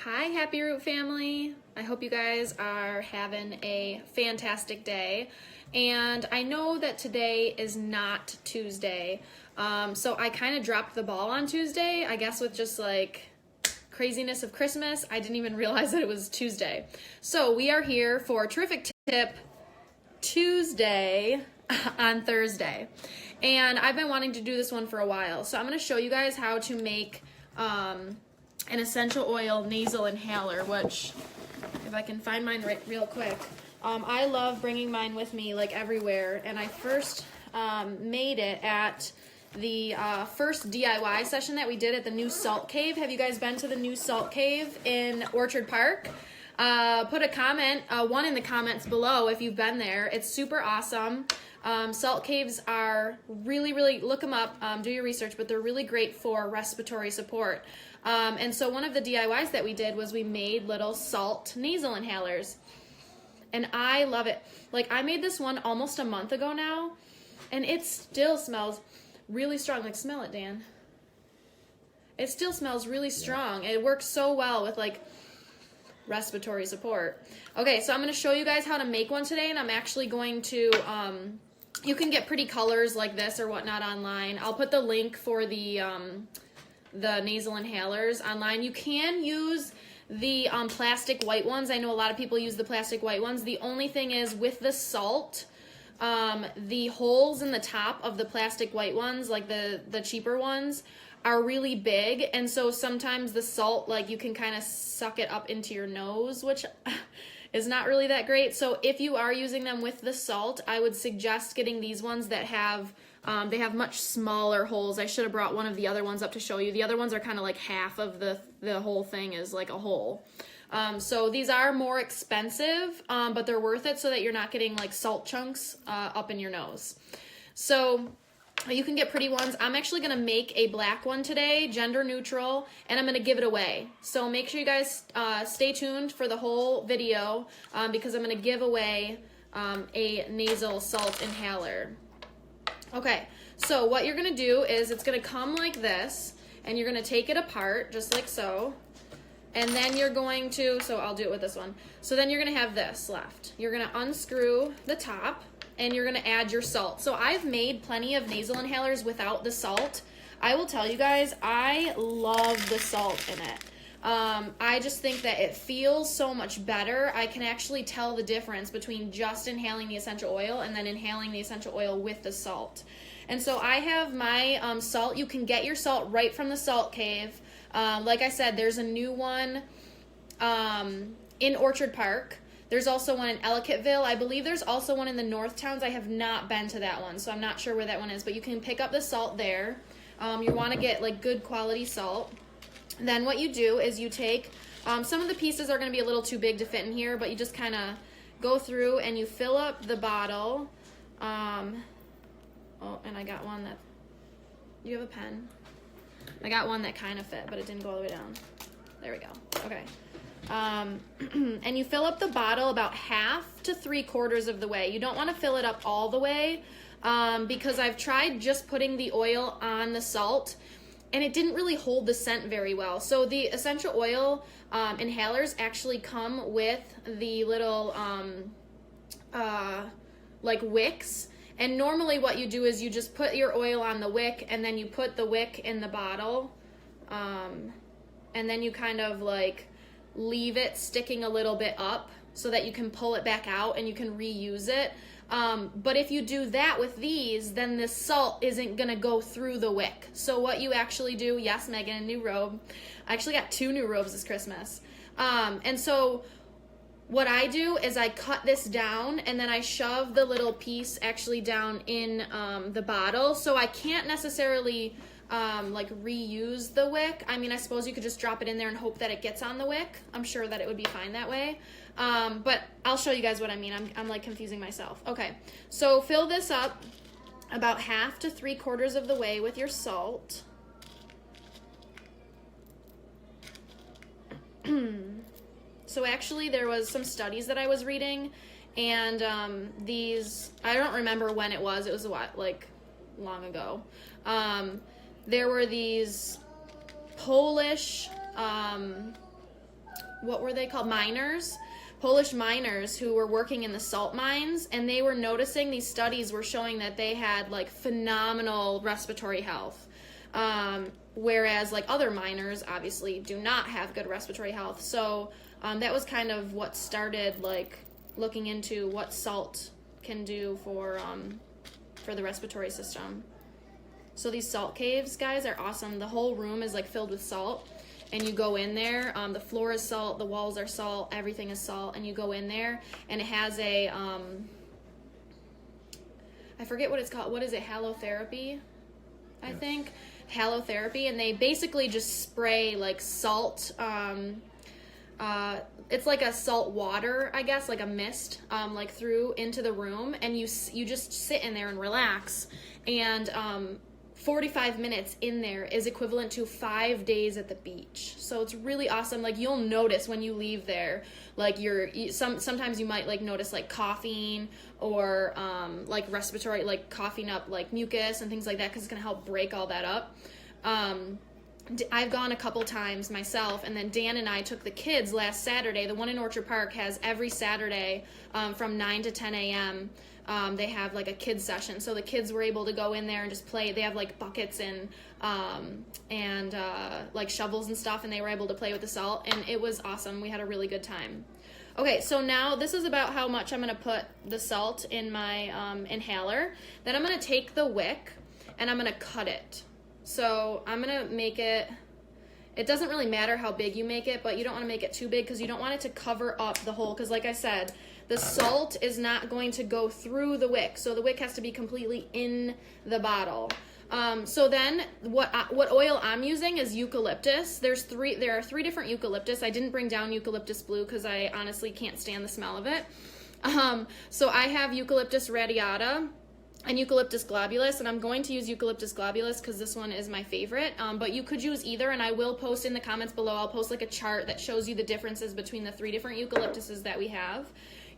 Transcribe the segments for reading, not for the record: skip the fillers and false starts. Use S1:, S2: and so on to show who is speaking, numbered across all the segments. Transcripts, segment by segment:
S1: Hi, Happy Root family. I hope you guys are having a fantastic day. And I know that today is not Tuesday. So I kind of dropped the ball on Tuesday, I guess with just like craziness of Christmas. I didn't even realize that it was Tuesday. So we are here for Terrific Tip Tuesday on Thursday. And I've been wanting to do this one for a while. So I'm going to show you guys how to make an essential oil nasal inhaler, which if I can find mine real quick. I love bringing mine with me like everywhere, and I first made it at the first DIY session that we did at the new salt cave. Have you guys been to the new salt cave in Orchard Park? Put a comment, one in the comments below if you've been there. It's super awesome. Salt caves are really, look them up, do your research, but they're really great for respiratory support. And so one of the DIYs that we did was we made little salt nasal inhalers. And I love it. Like, I made this one almost a month ago now, and it still smells really strong. Like, smell it, Dan. It still smells really strong. It works so well with, like, respiratory support. Okay, so I'm going to show you guys how to make one today, and I'm actually going to, you can get pretty colors like this or whatnot online. I'll put the link for the nasal inhalers online. You can use the plastic white ones. I know a lot of people use the plastic white ones. The only thing is with the salt, the holes in the top of the plastic white ones, like the cheaper ones, are really big, and so sometimes the salt, like, you can kind of suck it up into your nose, which is not really that great. So if you are using them with the salt, I would suggest getting these ones that have they have much smaller holes. I should have brought one of the other ones up to show you. The other ones are kind of like half of the whole thing is like a hole. So these are more expensive, but they're worth it so that you're not getting like salt chunks up in your nose. So you can get pretty ones. I'm actually going to make a black one today, gender neutral, and I'm going to give it away. So make sure you guys stay tuned for the whole video because I'm going to give away a nasal salt inhaler. Okay, so what you're going to do is it's going to come like this, and you're going to take it apart just like so. And then you're going to, so I'll do it with this one. So then you're going to have this left. You're going to unscrew the top, and you're going to add your salt. So I've made plenty of nasal inhalers without the salt. I will tell you guys, I love the salt in it. I just think that it feels so much better. I can actually tell the difference between just inhaling the essential oil and then inhaling the essential oil with the salt. And so I have my salt. You can get your salt right from the salt cave. Like I said, there's a new one in Orchard Park. There's also one in Ellicottville. I believe there's also one in the North Towns. I have not been to that one, so I'm not sure where that one is, but you can pick up the salt there. You want to get like good quality salt. Then what you do is you take, some of the pieces are going to be a little too big to fit in here, but you just kind of go through and you fill up the bottle. Oh, and I got one that, you have a pen? I got one that kind of fit, but it didn't go all the way down. There we go. Okay. And you fill up the bottle about half to 3/4 of the way. You don't want to fill it up all the way because I've tried just putting the oil on the salt and it didn't really hold the scent very well. So the essential oil inhalers actually come with the little like wicks. And normally what you do is you just put your oil on the wick and then you put the wick in the bottle and then you kind of like leave it sticking a little bit up so that you can pull it back out and you can reuse it. But if you do that with these, then the salt isn't going to go through the wick. So what you actually do, yes, Megan, a new robe. I actually got 2 new robes this Christmas. And so what I do is I cut this down and then I shove the little piece actually down in the bottle. So I can't necessarily like reuse the wick. I mean, I suppose you could just drop it in there and hope that it gets on the wick. I'm sure that it would be fine that way. But I'll show you guys what I mean. I'm like confusing myself. Okay, so fill this up about half to 3/4 of the way with your salt. So actually there was some studies that I was reading, and these, I don't remember when it was a while, like long ago. There were these Polish what were they called? Miners. Polish miners who were working in the salt mines, and they were noticing, these studies were showing that they had like phenomenal respiratory health. Whereas like other miners obviously do not have good respiratory health. So that was kind of what started like looking into what salt can do for the respiratory system. So these salt caves, guys, are awesome. The whole room is like filled with salt. And you go in there, the floor is salt, the walls are salt, everything is salt, and you go in there, and it has a, I forget what it's called, what is it, halotherapy, I think, halotherapy, and they basically just spray, like, salt, it's like a salt water, I guess, like a mist, like, through into the room, and you just sit in there and relax, and, 45 minutes in there is equivalent to 5 days at the beach. So it's really awesome. Like, you'll notice when you leave there, like sometimes you might like notice like coughing or like respiratory, like coughing up like mucus and things like that, because it's gonna help break all that up. I've gone a couple times myself, and then Dan and I took the kids last Saturday. The one in Orchard Park has every Saturday from 9 to 10 a.m. They have like a kids session, so the kids were able to go in there and just play. They have like buckets and like shovels and stuff, and they were able to play with the salt, and it was awesome. We had a really good time. Okay, so now this is about how much I'm going to put the salt in my inhaler. Then I'm going to take the wick and I'm going to cut it. So I'm going to make it, it doesn't really matter how big you make it, but you don't want to make it too big because you don't want it to cover up the hole, because like I said, the salt is not going to go through the wick, so the wick has to be completely in the bottle. So then what oil I'm using is eucalyptus. There are three different eucalyptus. I didn't bring down eucalyptus blue because I honestly can't stand the smell of it. So I have eucalyptus radiata and eucalyptus globulus, and I'm going to use eucalyptus globulus because this one is my favorite, but you could use either, and I will post in the comments below. I'll post like a chart that shows you the differences between the 3 different eucalyptuses that we have.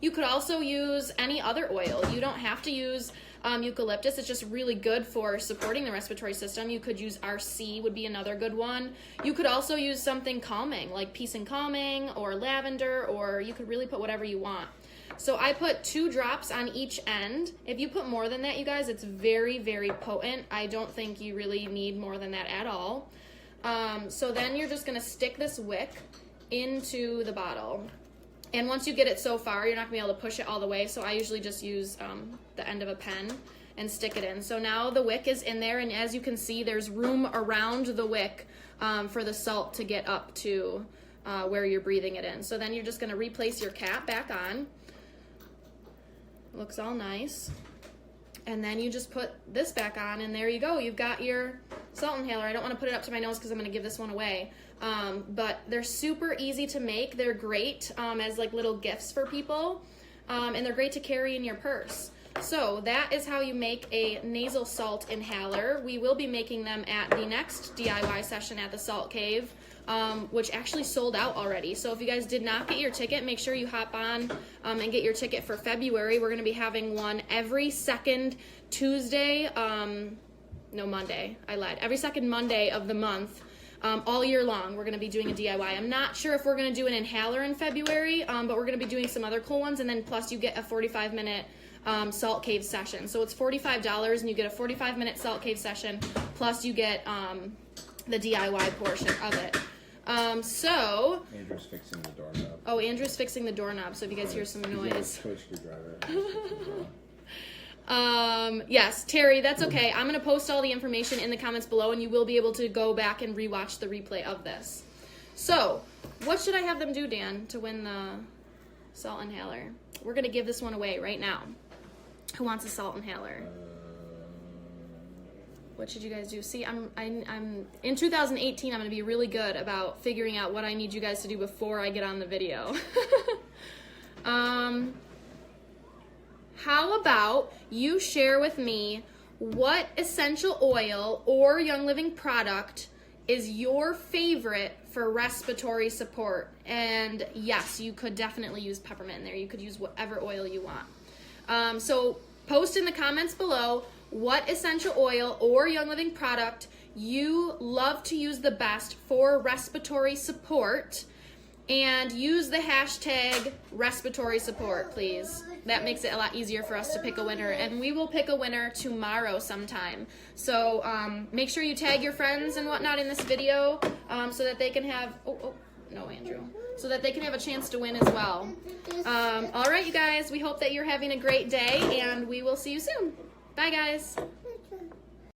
S1: You could also use any other oil. You don't have to use eucalyptus. It's just really good for supporting the respiratory system. You could use RC, would be another good one. You could also use something calming, like peace and calming or lavender, or you could really put whatever you want. So I put 2 drops on each end. If you put more than that, you guys, it's very, very potent. I don't think you really need more than that at all. So then you're just going to stick this wick into the bottle. And once you get it so far, you're not going to be able to push it all the way. So I usually just use the end of a pen and stick it in. So now the wick is in there, and as you can see, there's room around the wick for the salt to get up to where you're breathing it in. So then you're just going to replace your cap back on. Looks all nice. And then you just put this back on, and there you go. You've got your salt inhaler. I don't want to put it up to my nose because I'm going to give this one away. But they're super easy to make. They're great as like little gifts for people. And they're great to carry in your purse. So that is how you make a nasal salt inhaler. We will be making them at the next DIY session at the Salt Cave, which actually sold out already. So if you guys did not get your ticket, make sure you hop on and get your ticket for February. We're going to be having one every second Tuesday, no, Monday, I lied. Every second Monday of the month, all year long, we're going to be doing a DIY. I'm not sure if we're going to do an inhaler in February, but we're going to be doing some other cool ones, and then plus you get a 45-minute Salt Cave session. So it's $45, and you get a 45-minute Salt Cave session, plus you get the DIY portion of it. So
S2: Andrew's fixing the doorknob.
S1: Oh, Andrew's fixing the doorknob, so if you guys hear some noise. Yes, Terry, that's okay. I'm going to post all the information in the comments below, and you will be able to go back and rewatch the replay of this. So, what should I have them do, Dan, to win the salt inhaler? We're going to give this one away right now. Who wants a salt inhaler? What should you guys do? See, I'm in 2018, I'm going to be really good about figuring out what I need you guys to do before I get on the video. How about you share with me what essential oil or Young Living product is your favorite for respiratory support? And yes, you could definitely use peppermint in there. You could use whatever oil you want. So post in the comments below what essential oil or Young Living product you love to use the best for respiratory support. And use the hashtag respiratory support, please. That makes it a lot easier for us to pick a winner. And we will pick a winner tomorrow sometime. So make sure you tag your friends and whatnot in this video so that they can have, no, Andrew. So that they can have a chance to win as well. All right, you guys, we hope that you're having a great day, and we will see you soon. Bye, guys.